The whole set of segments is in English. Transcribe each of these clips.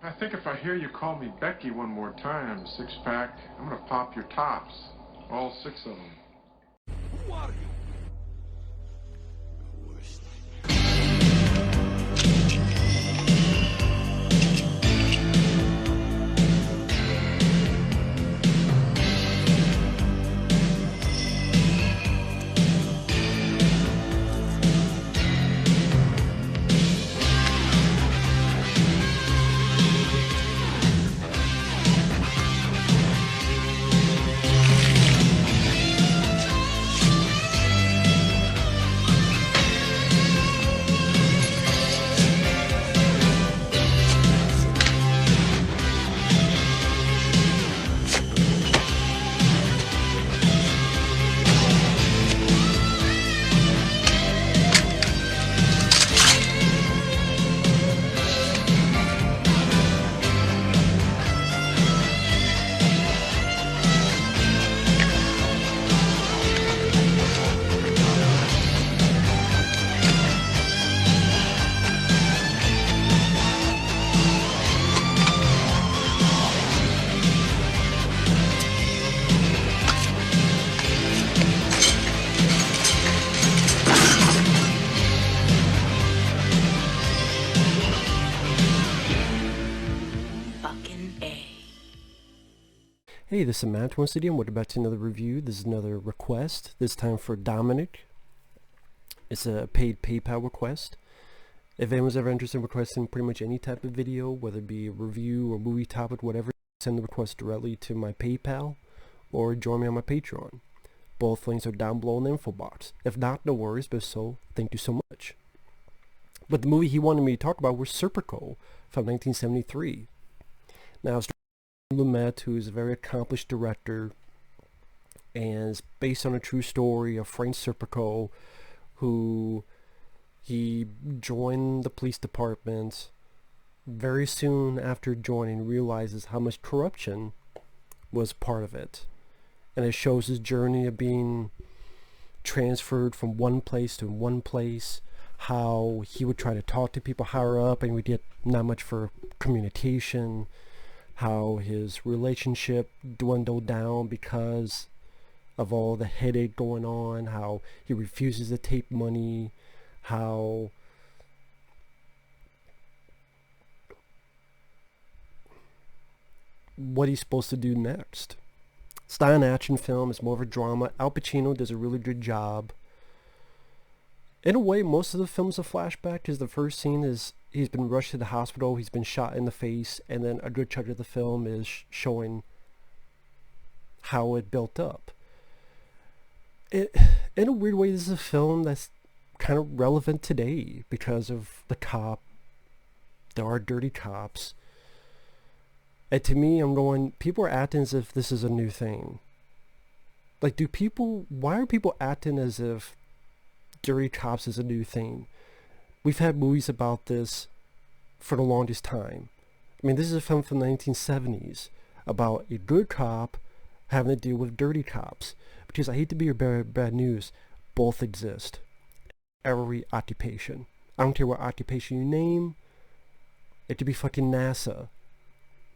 I think if I hear you call me Becky one more time, six-pack, I'm gonna pop your tops. All six of them. Who are you? Hey, this is Matt once again. We're about to another review. This is another request, this time for Dominick. It's a paid PayPal request. If anyone's ever interested in requesting pretty much any type of video, whether it be a review or movie topic, whatever, send the request directly to my PayPal or join me on my Patreon. Both links are down below in the info box. If not, no worries, but if so, thank you so much. But the movie he wanted me to talk about was Serpico from 1973. Now, Lumet, who is a very accomplished director, and is based on a true story of Frank Serpico, who he joined the police department very soon after joining, realizes how much corruption was part of it, and it shows his journey of being transferred from one place to one place, how he would try to talk to people higher up and we get not much for communication, how his relationship dwindled down because of all the headache going on, how he refuses to take money, how what he's supposed to do next. It's not an action film, it's more of a drama. Al Pacino does a really good job. In a way, most of the film's a flashback because the first scene is he's been rushed to the hospital, he's been shot in the face, and then a good chunk of the film is showing how it built up. In a weird way, this is a film that's kind of relevant today because of the cop. There are dirty cops. And to me, I'm going, people are acting as if this is a new thing. Like, why are people acting as if dirty cops is a new thing? We've had movies about this for the longest time. I mean, this is a film from the 1970s about a good cop having to deal with dirty cops. Because I hate to be your bad news, both exist. Every occupation. I don't care what occupation you name. It could be fucking NASA.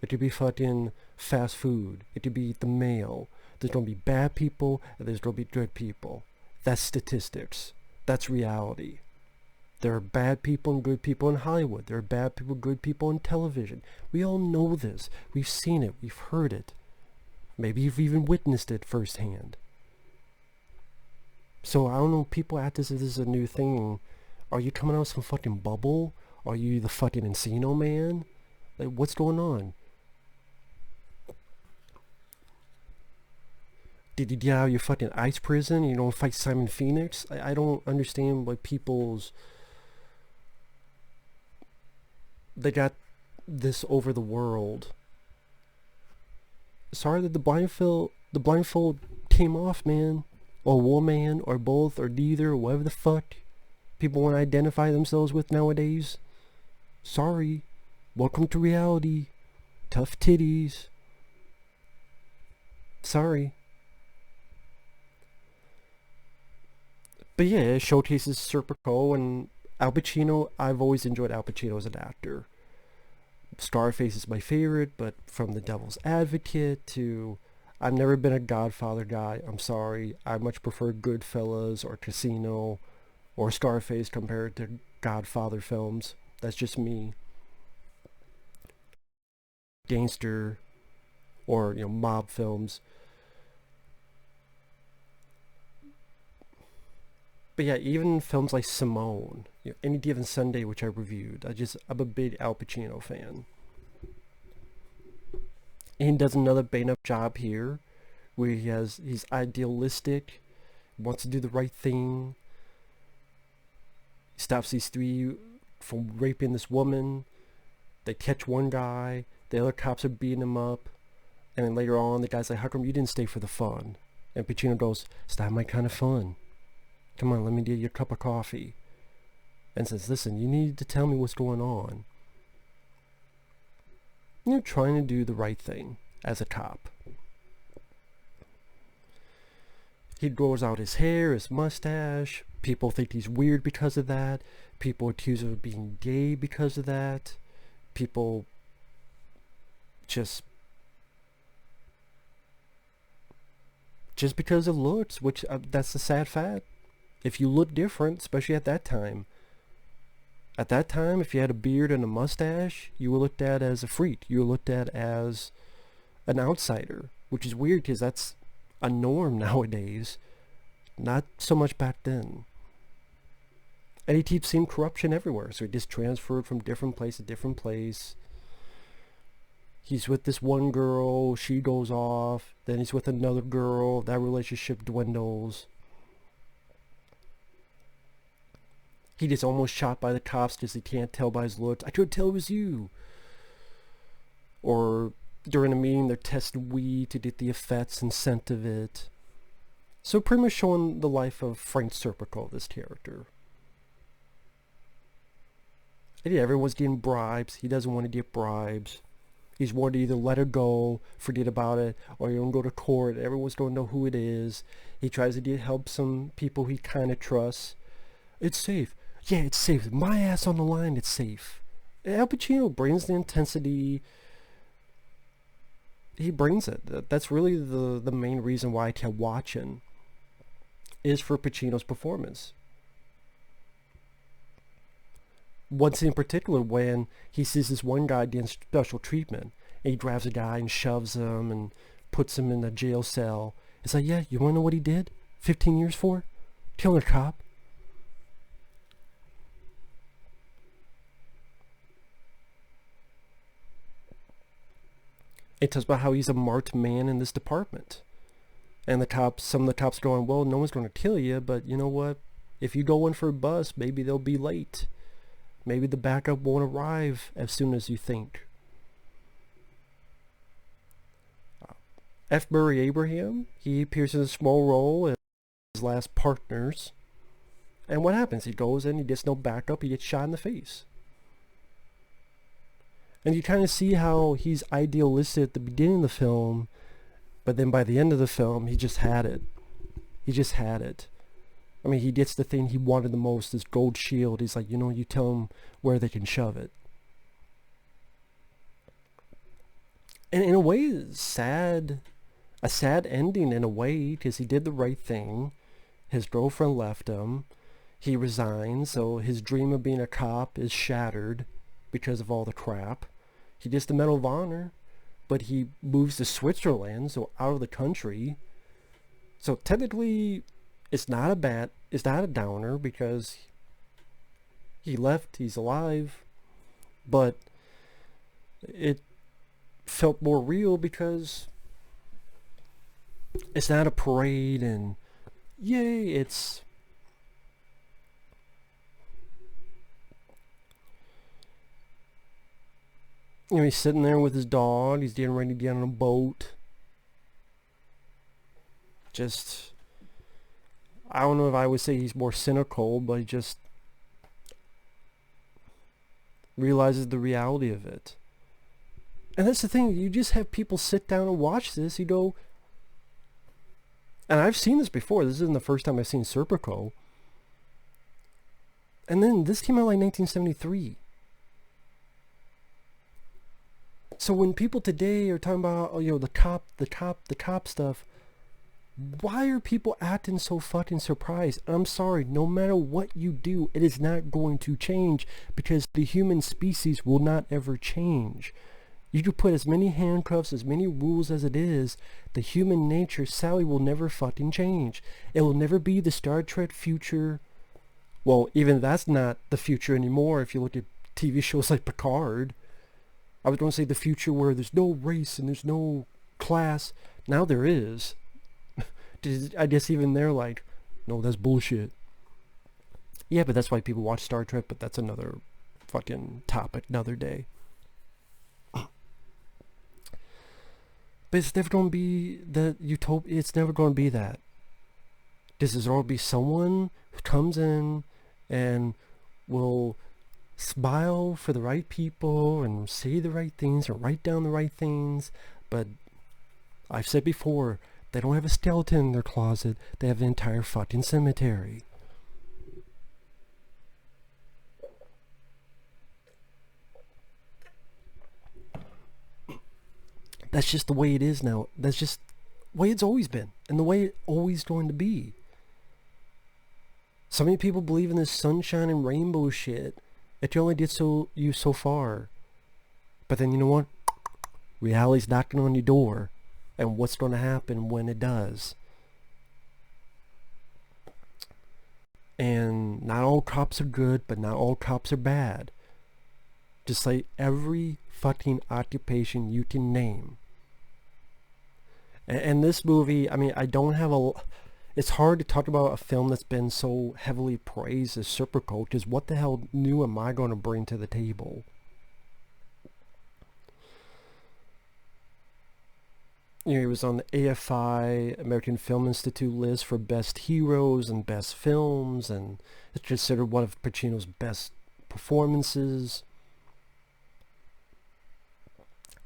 It could be fucking fast food. It could be the mail. There's going to be bad people and there's going to be good people. That's statistics. That's reality. There are bad people and good people in Hollywood. There are bad people, good people in television. We all know this. We've seen it. We've heard it. Maybe you've even witnessed it firsthand. So I don't know, people act as if this is a new thing. Are you coming out of some fucking bubble? Are you the fucking Encino Man? Like, what's going on? Did you get out of your fucking ice prison? You don't fight Simon Phoenix? I don't understand what people's... They got this over the world. Sorry that the blindfold came off, man. Or woman, or both, or neither, or whatever the fuck people want to identify themselves with nowadays. Sorry. Welcome to reality. Tough titties. Sorry. But yeah, it showcases Serpico and Al Pacino. I've always enjoyed Al Pacino as an actor. Scarface is my favorite, but from The Devil's Advocate to I've never been a Godfather guy. I'm sorry. I much prefer Goodfellas or Casino or Scarface compared to Godfather films. That's just me. Gangster or mob films. But yeah, even films like Simone, Any Given Sunday, which I reviewed, I'm a big Al Pacino fan. And he does another bang-up job here, where he's idealistic, wants to do the right thing. He stops these three from raping this woman. They catch one guy. The other cops are beating him up. And then later on, the guy's like, how come you didn't stay for the fun? And Pacino goes, it's not my kind of fun. Come on, let me get you a cup of coffee. And says, listen, you need to tell me what's going on. You're trying to do the right thing as a cop. He grows out his hair, his mustache. People think he's weird because of that. People accuse him of being gay because of that. People just because of looks, which that's the sad fact. If you look different, especially at that time, if you had a beard and a mustache, you were looked at as a freak. You were looked at as an outsider, which is weird because that's a norm nowadays. Not so much back then. And he keeps seeing corruption everywhere, so he just transferred from different place to different place. He's with this one girl, she goes off, then he's with another girl, that relationship dwindles. He gets almost shot by the cops because he can't tell by his looks. I could tell it was you. Or during a meeting, they're testing weed to get the effects and scent of it. So pretty much showing the life of Frank Serpico, this character. And yeah, everyone's getting bribes. He doesn't want to get bribes. He's wanting to either let it go, forget about it, or you don't go to court. Everyone's going to know who it is. He tries to get help some people he kind of trusts. It's safe. Yeah, it's safe. My ass on the line, it's safe. Al Pacino brings the intensity. He brings it. That's really the main reason why I kept watching, is for Pacino's performance. One scene in particular when he sees this one guy getting special treatment, and he grabs a guy and shoves him and puts him in a jail cell. It's like, yeah, you want to know what he did? 15 years for? Killing a cop. It talks about how he's a marked man in this department. And some of the cops going, well, no one's going to kill you, but you know what? If you go in for a bus, maybe they'll be late. Maybe the backup won't arrive as soon as you think. F. Murray Abraham, he appears in a small role as his last partners. And what happens? He goes in, he gets no backup, he gets shot in the face. And you kind of see how he's idealistic at the beginning of the film, but then by the end of the film, he just had it. He just had it. I mean, he gets the thing he wanted the most, this gold shield. He's like, you tell them where they can shove it. And in a way, it's sad. A sad ending in a way, because he did the right thing. His girlfriend left him. He resigned, so his dream of being a cop is shattered because of all the crap. He gets the Medal of Honor, but he moves to Switzerland, so out of the country. So technically, it's not a downer because he left, he's alive, but it felt more real because it's not a parade and yay, it's he's sitting there with his dog, he's getting ready to get on a boat. I don't know if I would say he's more cynical, but he just realizes the reality of it. And that's the thing, you just have people sit down and watch this, you go, and I've seen this before, this isn't the first time I've seen Serpico. And then this came out like 1973. So when people today are talking about, oh, the cop stuff, why are people acting so fucking surprised? I'm sorry, no matter what you do, it is not going to change, because the human species will not ever change. You could put as many handcuffs, as many rules as it is, the human nature, Sally, will never fucking change. It will never be the Star Trek future. Well, even that's not the future anymore if you look at TV shows like Picard. I was going to say the future where there's no race and there's no class. Now there is. I guess even they're like, no, that's bullshit. Yeah, but that's why people watch Star Trek, but that's another fucking topic, another day. But it's never going to be the utopia. It's never going to be that. This is going to be someone who comes in and will smile for the right people and say the right things and write down the right things. But I've said before, they don't have a skeleton in their closet. They have an entire fucking cemetery. That's just the way it is now. That's just the way it's always been. And the way it's always going to be. So many people believe in this sunshine and rainbow shit. It only gets you so far. But then you know what? Reality's knocking on your door. And what's going to happen when it does. And not all cops are good, but not all cops are bad. Just like every fucking occupation you can name. And this movie, I mean, I don't have it's hard to talk about a film that's been so heavily praised as Serpico, because what the hell new am I going to bring to the table? You know, he was on the AFI, American Film Institute list for best heroes and best films, and it's considered one of Pacino's best performances.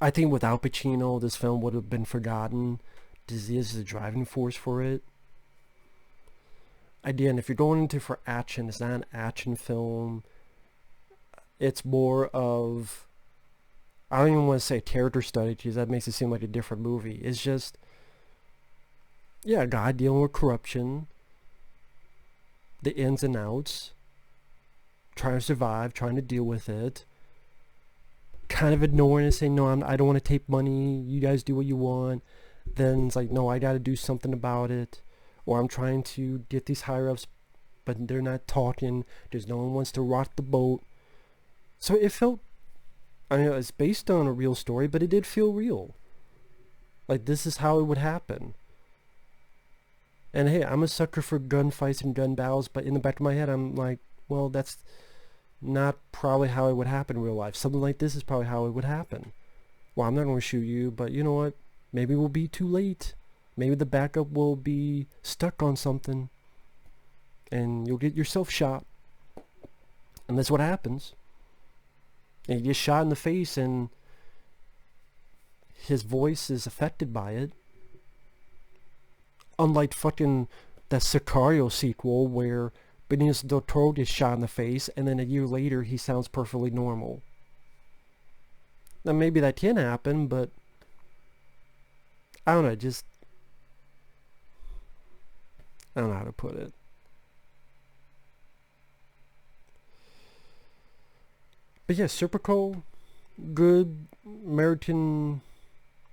I think without Pacino, this film would have been forgotten. This is the driving force for it. Again, if you're going into for action, it's not an action film. It's more of, I don't even want to say character study, because that makes it seem like a different movie. It's just, yeah, a guy dealing with corruption, the ins and outs, trying to survive, trying to deal with it, kind of ignoring it, saying, no, I don't want to take money, you guys do what you want. Then it's like, no, I got to do something about it, or I'm trying to get these higher-ups, but they're not talking, there's no one wants to rock the boat. So it felt, I mean, it's based on a real story, but it did feel real. Like, this is how it would happen. And hey, I'm a sucker for gunfights and gun battles, but in the back of my head, I'm like, well, that's not probably how it would happen in real life. Something like this is probably how it would happen. Well, I'm not going to shoot you, but you know what? Maybe we'll be too late. Maybe the backup will be stuck on something, and you'll get yourself shot. And that's what happens. And he gets shot in the face, and his voice is affected by it. Unlike fucking that Sicario sequel where Benicio del Toro gets shot in the face, and then a year later he sounds perfectly normal. Now maybe that can happen, but I don't know, just, I don't know how to put it. But yeah, Serpico, good American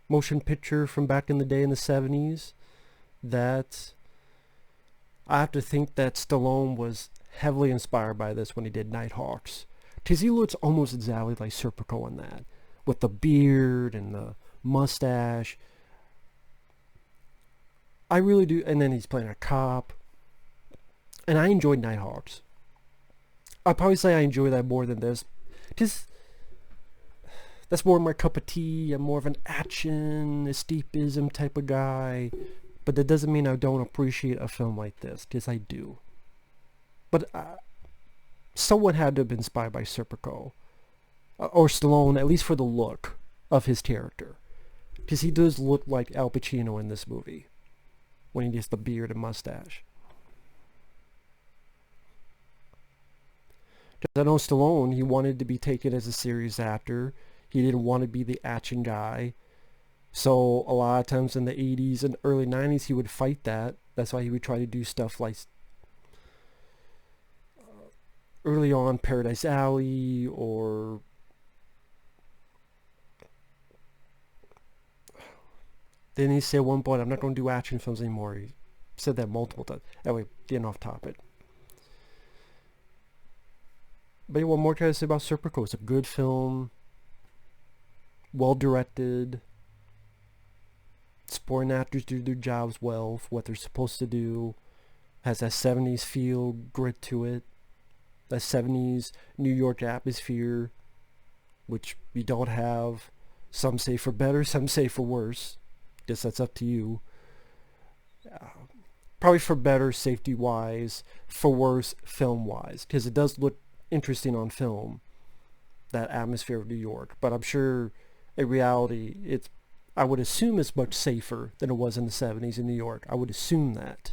motion picture from back in the day in the 70s. That I have to think that Stallone was heavily inspired by this when he did Nighthawks. Because he looks almost exactly like Serpico in that. With the beard and the mustache. I really do. And then he's playing a cop. And I enjoyed Nighthawks. I'd probably say I enjoy that more than this. Because that's more my cup of tea. I'm more of an action, escapism type of guy. But that doesn't mean I don't appreciate a film like this, because I do. But someone had to have been inspired by Serpico. Or Stallone, at least for the look of his character. Because he does look like Al Pacino in this movie. When he gets the beard and mustache. Because I know Stallone, he wanted to be taken as a serious actor. He didn't want to be the action guy. So a lot of times in the 80s and early 90s, he would fight that. That's why he would try to do stuff like early on Paradise Alley, or then he said at one point, I'm not going to do action films anymore. He said that multiple times. Anyway, getting off topic. But what more can I say about Serpico? It's a good film, well directed. Supporting actors do their jobs well for what they're supposed to do. Has that 70s feel, grit to it. That 70s New York atmosphere, which we don't have. Some say for better, some say for worse. Guess that's up to you. Probably for better safety-wise, for worse film-wise, because it does look interesting on film, that atmosphere of New York. But I'm sure in reality, I would assume it's much safer than it was in the 70s in New York. I would assume that.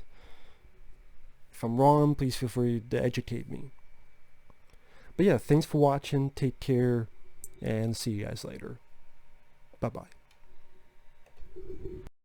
If I'm wrong, please feel free to educate me. But yeah, thanks for watching. Take care, and see you guys later. Bye-bye.